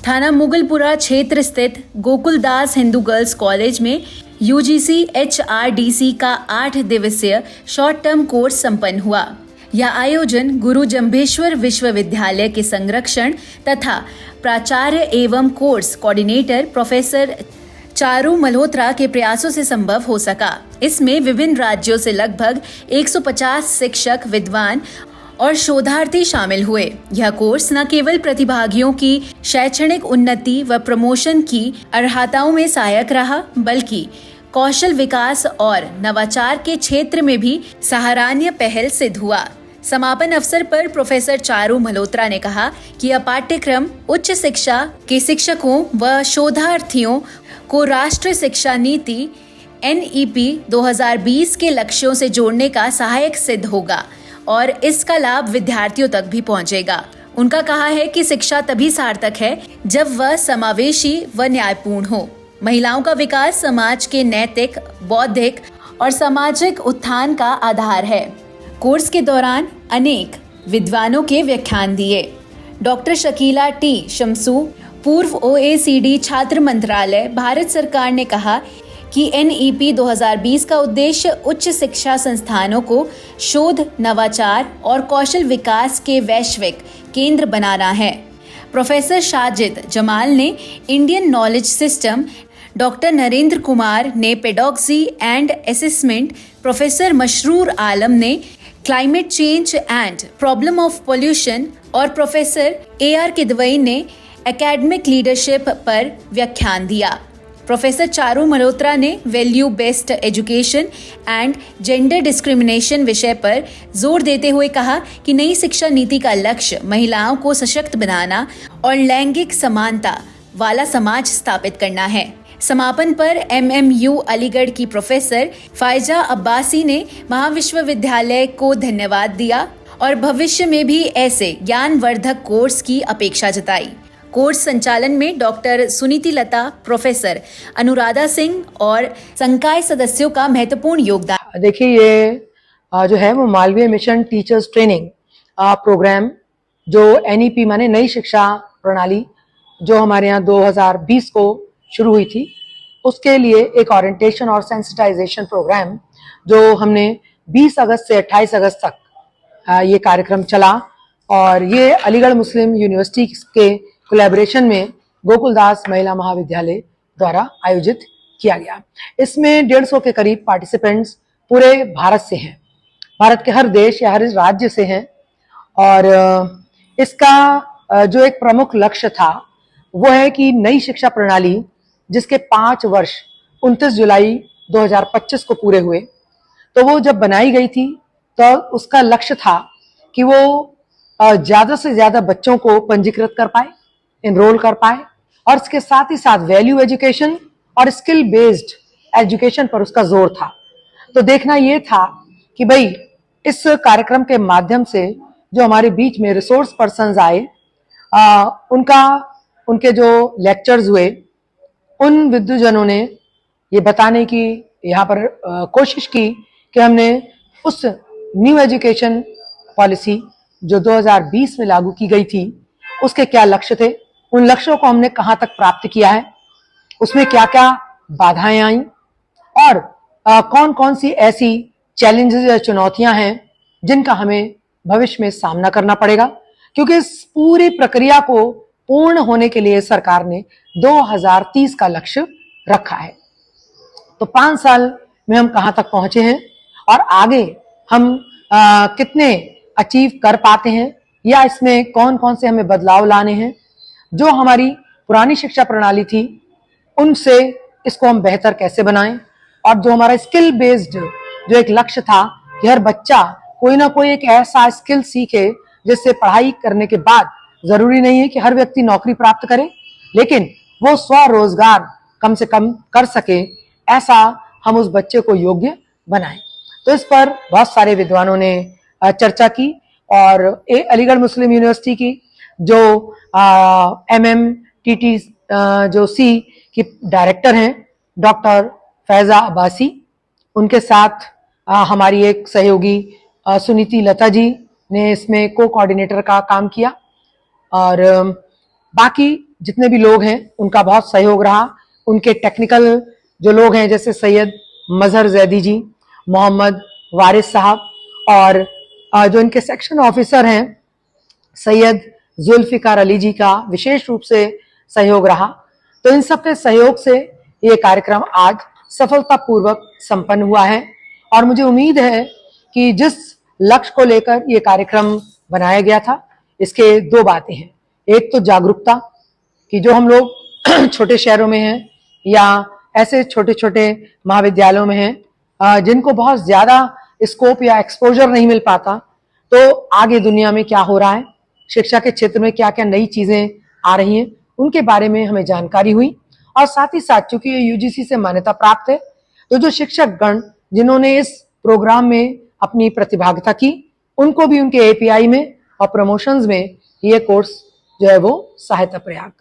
थाना मुगलपुरा क्षेत्र स्थित गोकुलदास हिंदू गर्ल्स कॉलेज में यूजीसी HRDC का 8 दिवसीय शॉर्ट टर्म कोर्स संपन्न हुआ। यह आयोजन गुरु जंभेश्वर विश्वविद्यालय के संरक्षण तथा प्राचार्य एवं course coordinator professor Charu Malhotra के प्रयासों से संभव हो सका। इसमें विभिन्न राज्यों से लगभग 150 शिक्षक, विद्वान और शोधार्थी शामिल हुए। यह कोर्स न केवल प्रतिभागियों की शैक्षणिक उन्नति व प्रमोशन की अर्हताओं में सहायक रहा, बल्कि कौशल विकास और नवाचार के क्षेत्र में भी सराहनीय पहल सिद्ध हुआ। समापन अवसर पर प्रोफेसर चारू मल्होत्रा ने कहा कि यह पाठ्यक्रम उच्च शिक्षा के शिक्षकों व शोधार्थियों को राष्ट्रीय शिक्षा नीति NEP 2020 के लक्ष्यों से जोड़ने का सहायक सिद्ध होगा और इसका लाभ विद्यार्थियों तक भी पहुंचेगा। उनका कहा है कि शिक्षा तभी सार्थक है जब वह समावेशी व न्यायपूर्ण हो। महिलाओं का विकास समाज के नैतिक, बौद्धिक और सामाजिक उत्थान का आधार है। कोर्स के दौरान अनेक विद्वानों के व्याख्यान दिए। Doctor Shakeela T. शमसू, पूर्व OECD छात्र मंत्रालय, भारत सरकार ने कहा कि NEP 2020 का उद्देश्य उच्च शिक्षा संस्थानों को शोध, नवाचार और कौशल विकास के वैश्विक केंद्र बनाना है। प्रोफेसर साजिद जमाल ने Indian knowledge system, doctor Narendra Kumar ने पेडॉग्जी एंड असेसमेंट, प्रोफेसर मशरूर आलम ने climate change and problem of pollution और प्रोफेसर AR किदवई ने एकेडमिक लीडरशिप पर व्याख्यान दिया। प्रोफेसर चारू मल्होत्रा ने value based education and gender discrimination विषय पर जोर देते हुए कहा कि नई शिक्षा नीति का लक्ष्य महिलाओं को सशक्त बनाना और लैंगिक समानता वाला समाज स्थापित करना है। समापन पर MMU अलीगढ़ की प्रोफेसर फायजा अब्बासी ने महाविश्वविद्यालय को धन्यवाद दिया और भविष्य में भी ऐसे ज्ञानवर्धक कोर्स की अपेक्षा जताई। कोर्स संचालन में डॉक्टर सुनीति लता, प्रोफेसर अनुराधा सिंह और संकाय सदस्यों का महत्वपूर्ण योगदान। देखिए, ये जो है वो Malaviya mission teachers training programme जो NEP माने नई शिक्षा प्रणाली जो हमारे यहाँ 2020 को शुरू हुई थी, उसके लिए एक ओरिएंटेशन और सेंसिटाइजेशन प्रोग्राम जो हमने 20 अगस्त से 28 अगस्त तक ये कार्यक्रम चला और ये अलीगढ़ मुस्लिम यूनिवर्सिटी के कोलैबोरेशन में गोकुलदास महिला महाविद्यालय द्वारा आयोजित किया गया। इसमें 150 के करीब पार्टिसिपेंट्स पूरे भारत से हैं, भारत के हर देश या हर राज्य से हैं और इसका जो एक प्रमुख लक्ष्य था वो है कि नई शिक्षा प्रणाली जिसके 5 वर्ष 29 जुलाई 2025 को पूरे हुए, तो वो जब बनाई गई थी तो उसका लक्ष्य था कि वो ज्यादा से ज्यादा बच्चों को पंजीकृत कर पाए, एनरोल कर पाए और इसके साथ ही साथ वैल्यू एजुकेशन और स्किल बेस्ड एजुकेशन पर उसका जोर था। तो देखना ये था कि भाई इस कार्यक्रम के माध्यम से जो हमारे बीच में रिसोर्स पर्सन्स आए, उनके जो लेक्चर्स हुए, उन विद्वजनों ने ये बताने की यहाँ पर कोशिश की कि हमने उस न्यू एजुकेशन पॉलिसी जो 2020 में लागू की गई थी उसके क्या लक्ष्य थे, उन लक्ष्यों को हमने कहाँ तक प्राप्त किया है, उसमें क्या क्या बाधाएं आई और कौन कौन सी ऐसी चैलेंजेस या चुनौतियां हैं जिनका हमें भविष्य में सामना करना पड़ेगा, क्योंकि इस पूरी प्रक्रिया को पूर्ण होने के लिए सरकार ने 2030 का लक्ष्य रखा है। तो 5 साल में हम कहाँ तक पहुंचे हैं और आगे हम कितने अचीव कर पाते हैं या इसमें कौन कौन से हमें बदलाव लाने हैं। जो हमारी पुरानी शिक्षा प्रणाली थी उनसे इसको हम बेहतर कैसे बनाएं और जो हमारा स्किल बेस्ड जो एक लक्ष्य था कि हर बच्चा कोई ना कोई एक ऐसा स्किल सीखे जिससे पढ़ाई करने के बाद जरूरी नहीं है कि हर व्यक्ति नौकरी प्राप्त करे, लेकिन वो स्वरोजगार कम से कम कर सके, ऐसा हम उस बच्चे को योग्य बनाएं। तो इस पर बहुत सारे विद्वानों ने चर्चा की और अलीगढ़ मुस्लिम यूनिवर्सिटी की जो MMTT जो C की डायरेक्टर हैं डॉक्टर फैजा अब्बासी, उनके साथ हमारी एक सहयोगी सुनीति लता जी ने इसमें को कोऑर्डिनेटर का काम किया और बाकी जितने भी लोग हैं उनका बहुत सहयोग रहा। उनके टेक्निकल जो लोग हैं जैसे सैयद मजहर जैदी जी, मोहम्मद वारिस साहब और जो इनके सेक्शन ऑफिसर हैं सैयद जुल्फिकार अली जी का विशेष रूप से सहयोग रहा। तो इन सब के सहयोग से ये कार्यक्रम आज सफलतापूर्वक संपन्न हुआ है और मुझे उम्मीद है कि जिस लक्ष्य को लेकर ये कार्यक्रम बनाया गया था इसके दो बातें हैं। एक तो जागरूकता कि जो हम लोग छोटे शहरों में हैं या ऐसे छोटे छोटे महाविद्यालयों में हैं जिनको बहुत ज्यादा स्कोप या एक्सपोजर नहीं मिल पाता, तो आगे दुनिया में क्या हो रहा है, शिक्षा के क्षेत्र में क्या क्या नई चीजें आ रही हैं, उनके बारे में हमें जानकारी हुई। और साथ ही साथ चूंकि ये यूजीसी से मान्यता प्राप्त है, तो जो शिक्षक गण जिन्होंने इस प्रोग्राम में अपनी प्रतिभागिता की उनको भी उनके एपीआई में और प्रमोशंस में ये कोर्स जो है वो सहायता प्रयाग